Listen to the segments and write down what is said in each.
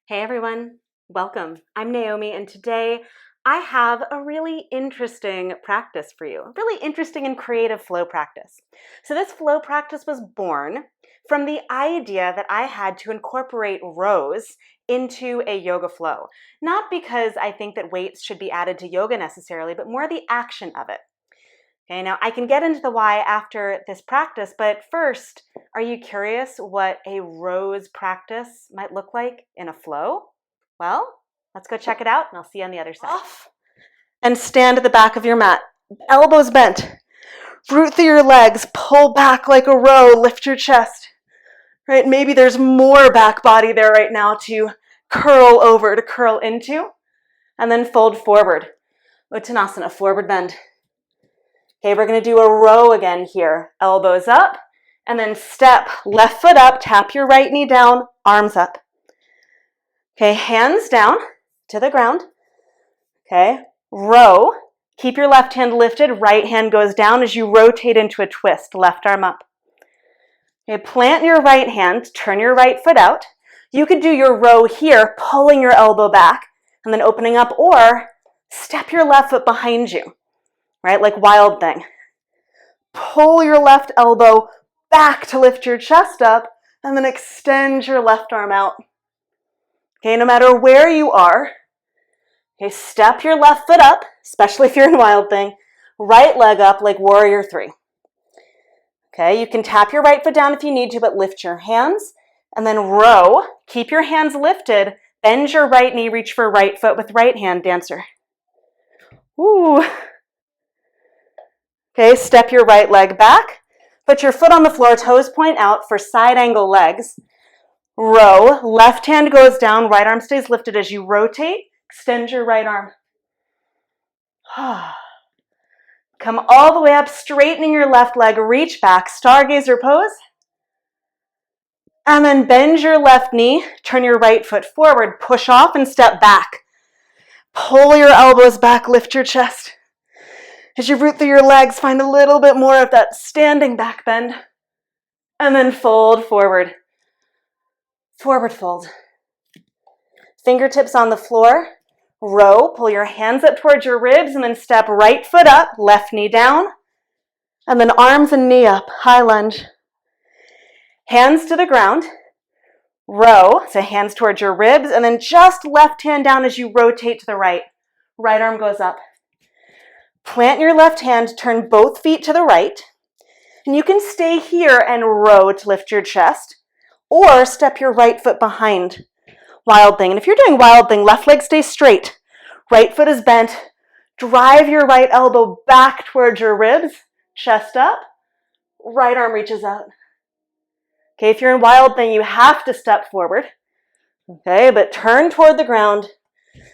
Hey everyone, welcome. I'm Naomi, and today I have a really interesting practice for you. A really interesting and creative flow practice. So this flow practice was born from the idea that I had to incorporate rows into a yoga flow. Not because I think that weights should be added to yoga necessarily, but more the action of it. Okay, now I can get into the why after this practice, but first, are you curious what a rows practice might look like in a flow? Well, let's go check it out, and I'll see you on the other side. Off. And stand at the back of your mat, elbows bent. Root through your legs, pull back like a row, lift your chest. Right, maybe there's more back body there right now to curl over, to curl into, and then fold forward. Uttanasana, forward bend. Okay, we're going to do a row again here. Elbows up, and then step, left foot up, tap your right knee down, arms up. Okay, hands down to the ground. Okay, row. Keep your left hand lifted, right hand goes down as you rotate into a twist, left arm up. Okay, plant your right hand, turn your right foot out. You could do your row here, pulling your elbow back, and then opening up, or step your left foot behind you. Right, like wild thing. Pull your left elbow back to lift your chest up, and then extend your left arm out. Okay, no matter where you are, okay, step your left foot up, especially if you're in wild thing, right leg up like warrior three. Okay, you can tap your right foot down if you need to, but lift your hands, and then row. Keep your hands lifted, bend your right knee, reach for right foot with right hand, dancer. Ooh. Okay, step your right leg back. Put your foot on the floor, toes point out for side angle legs. Row, left hand goes down, right arm stays lifted as you rotate. Extend your right arm. Come all the way up, straightening your left leg, reach back, stargazer pose. And then bend your left knee, turn your right foot forward, push off and step back. Pull your elbows back, lift your chest. As you root through your legs, find a little bit more of that standing back bend. And then fold forward. Forward fold. Fingertips on the floor. Row, pull your hands up towards your ribs, and then step right foot up, left knee down. And then arms and knee up, high lunge. Hands to the ground. Row, so hands towards your ribs, and then just left hand down as you rotate to the right. Right arm goes up. Plant your left hand, turn both feet to the right, and you can stay here and row to lift your chest, or step your right foot behind. Wild thing. And if you're doing wild thing, left leg stays straight, right foot is bent, drive your right elbow back towards your ribs, chest up, right arm reaches out. Okay, if you're in wild thing, you have to step forward. Okay, but turn toward the ground,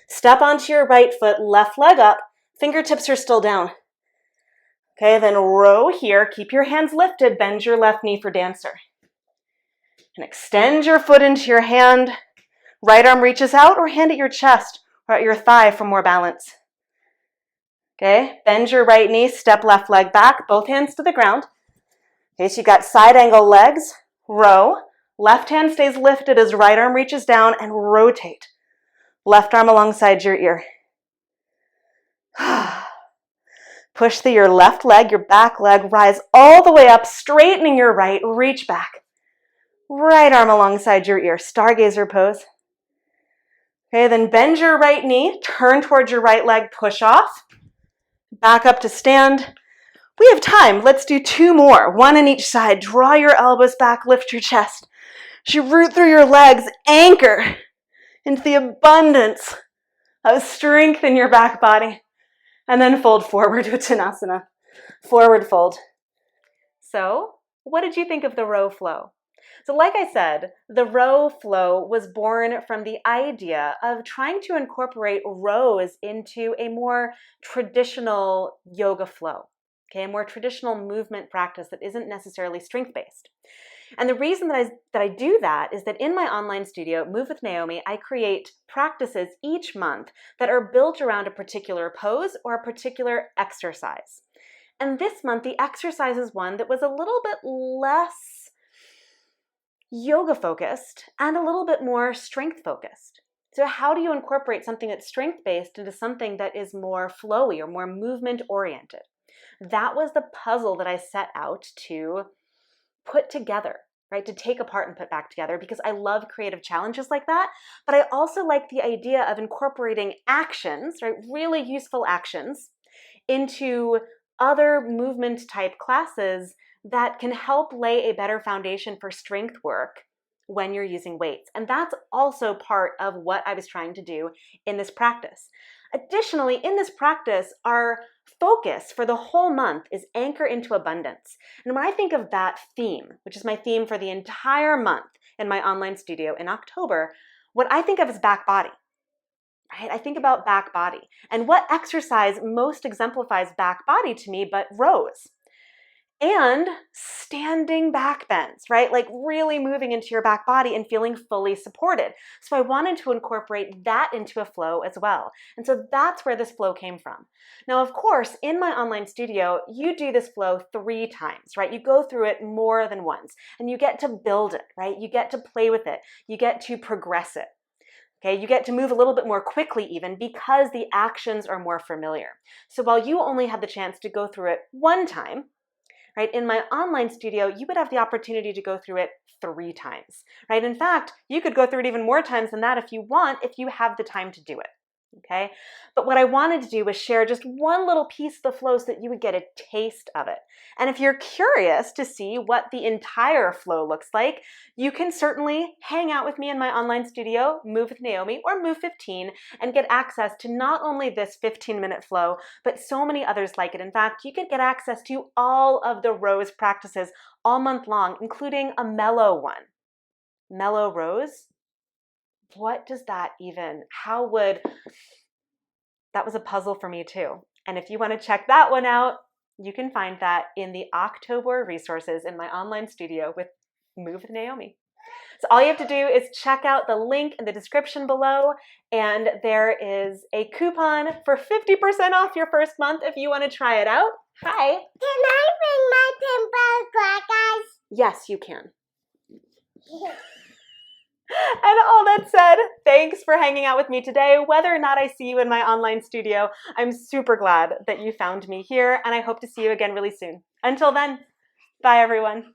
step onto your right foot, left leg up, fingertips are still down. Okay, then row here. Keep your hands lifted. Bend your left knee for dancer. And extend your foot into your hand. Right arm reaches out, or hand at your chest or at your thigh for more balance. Okay, bend your right knee. Step left leg back. Both hands to the ground. Okay, so you've got side angle legs. Row. Left hand stays lifted as right arm reaches down, and rotate. Left arm alongside your ear. Push through your left leg, your back leg, rise all the way up, straightening your right, reach back. Right arm alongside your ear, stargazer pose. Okay, then bend your right knee, turn towards your right leg, push off. Back up to stand. We have time, let's do two more, one on each side. Draw your elbows back, lift your chest. As you root through your legs, anchor into the abundance of strength in your back body. And then fold forward, Uttanasana. Forward fold. So, what did you think of the row flow? So like I said, the row flow was born from the idea of trying to incorporate rows into a more traditional yoga flow, okay, a more traditional movement practice that isn't necessarily strength-based. And the reason that I do that is that in my online studio, Move with Naomi, I create practices each month that are built around a particular pose or a particular exercise. And this month, the exercise is one that was a little bit less yoga focused and a little bit more strength focused. So how do you incorporate something that's strength-based into something that is more flowy or more movement-oriented? That was the puzzle that I set out to put together, right? To take apart and put back together, because I love creative challenges like that. But I also like the idea of incorporating actions, right? Really useful actions into other movement type classes that can help lay a better foundation for strength work when you're using weights. And that's also part of what I was trying to do in this practice. Additionally, in this practice, our focus for the whole month is anchor into abundance. And when I think of that theme, which is my theme for the entire month in my online studio in October, what I think of is back body. Right? I think about back body. And what exercise most exemplifies back body to me but rows? And standing back bends, right? Like really moving into your back body and feeling fully supported. So I wanted to incorporate that into a flow as well. And so that's where this flow came from. Now, of course, in my online studio, you do this flow 3 times, right? You go through it more than once and you get to build it, right? You get to play with it. You get to progress it. Okay, you get to move a little bit more quickly even because the actions are more familiar. So while you only had the chance to go through it 1 time, right, in my online studio, you would have the opportunity to go through it 3 times, right? In fact, you could go through it even more times than that if you want, if you have the time to do it. Okay, but what I wanted to do was share just one little piece of the flow so that you would get a taste of it. And if you're curious to see what the entire flow looks like, you can certainly hang out with me in my online studio, Move with Naomi or Move 15, and get access to not only this 15-minute flow, but so many others like it. In fact, you can get access to all of the rows practices all month long, including a mellow one. Mellow rows? What does that even, that was a puzzle for me too. And if you want to check that one out, you can find that in the October resources in my online studio with Move with Naomi. So all you have to do is check out the link in the description below, and there is a coupon for 50% off your first month if you want to try it out. Hi. Can I bring my pinball crackers? Yes, you can. And all that said, thanks for hanging out with me today. Whether or not I see you in my online studio, I'm super glad that you found me here, and I hope to see you again really soon. Until then, bye everyone.